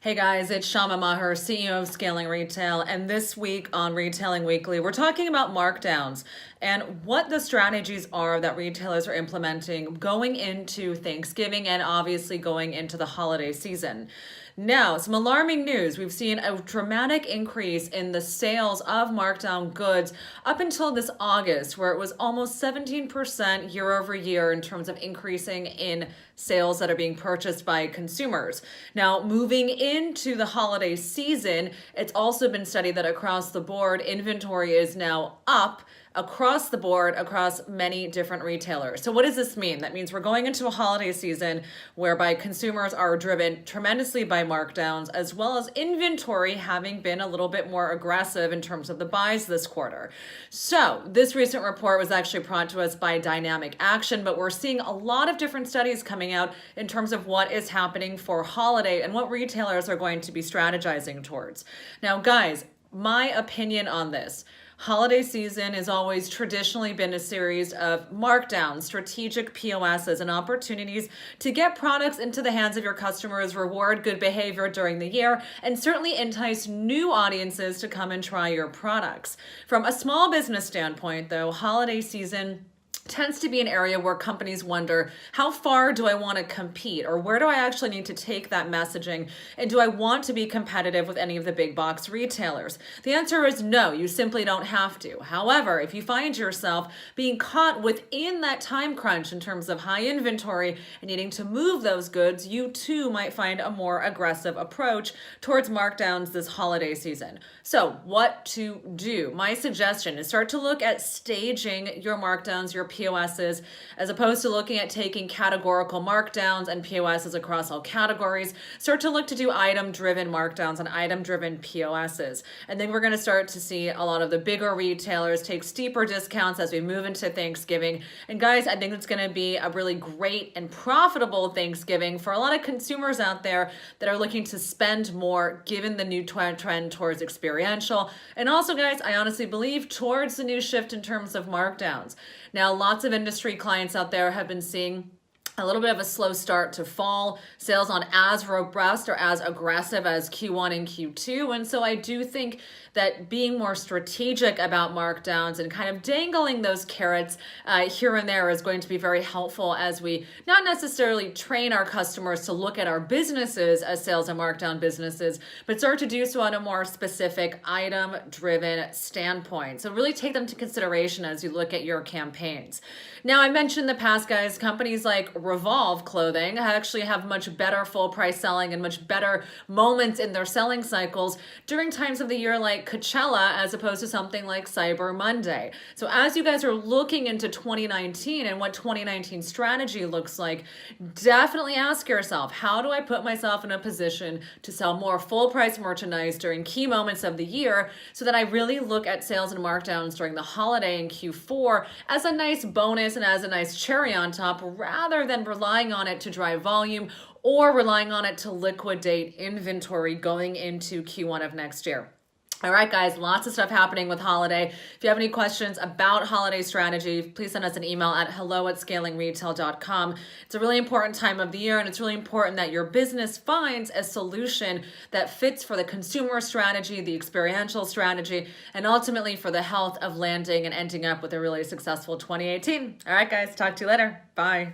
Hey guys, it's Syama, CEO of Scaling Retail, and this week on Retailing Weekly, we're talking about markdowns and what the strategies are that retailers are implementing going into Thanksgiving and obviously going into the holiday season. Now, some alarming news. We've seen a dramatic increase in the sales of markdown goods up until this August, where it was almost 17% year over year in terms of increasing in sales that are being purchased by consumers. Now, moving into the holiday season, it's also been studied that across the board, inventory is now up across the board, across many different retailers. So what does this mean? That means we're going into a holiday season whereby consumers are driven tremendously by markdowns, as well as inventory having been a little bit more aggressive in terms of the buys this quarter. So this recent report was actually brought to us by Dynamic Action, but we're seeing a lot of different studies coming out in terms of what is happening for holiday and what retailers are going to be strategizing towards. Now, guys, my opinion on this. Holiday season has always traditionally been a series of markdowns, strategic POSs, and opportunities to get products into the hands of your customers, reward good behavior during the year, and certainly entice new audiences to come and try your products. From a small business standpoint, though, holiday season tends to be an area where companies wonder, how far do I want to compete, or where do I actually need to take that messaging, and do I want to be competitive with any of the big box retailers? The answer is no, you simply don't have to. However, if you find yourself being caught within that time crunch in terms of high inventory and needing to move those goods, you too might find a more aggressive approach towards markdowns this holiday season. So what to do? My suggestion is start to look at staging your markdowns, your POSs, as opposed to looking at taking categorical markdowns and POSs across all categories. Start to look to do item-driven markdowns and item-driven POSs. And then we're going to start to see a lot of the bigger retailers take steeper discounts as we move into Thanksgiving. And guys, I think it's going to be a really great and profitable Thanksgiving for a lot of consumers out there that are looking to spend more given the new trend towards experiential. And also, guys, I honestly believe towards the new shift in terms of markdowns. Now, lots of industry clients out there have been seeing a little bit of a slow start to fall. Sales on as robust or as aggressive as Q1 and Q2. And so I do think that being more strategic about markdowns and kind of dangling those carrots here and there is going to be very helpful as we not necessarily train our customers to look at our businesses as sales and markdown businesses, but start to do so on a more specific item-driven standpoint. So really take them into consideration as you look at your campaigns. Now, I mentioned in the past, guys, companies like Revolve Clothing actually have much better full price selling and much better moments in their selling cycles during times of the year like Coachella as opposed to something like Cyber Monday. So as you guys are looking into 2019 and what 2019 strategy looks like, definitely ask yourself, how do I put myself in a position to sell more full price merchandise during key moments of the year so that I really look at sales and markdowns during the holiday in Q4 as a nice bonus and as a nice cherry on top rather than relying on it to drive volume or relying on it to liquidate inventory going into Q1 of next year. All right, guys, lots of stuff happening with holiday. If you have any questions about holiday strategy, please send us an email at hello@scalingretail.com. It's a really important time of the year, and it's really important that your business finds a solution that fits for the consumer strategy, the experiential strategy, and ultimately for the health of landing and ending up with a really successful 2018. All right, guys, talk to you later. Bye.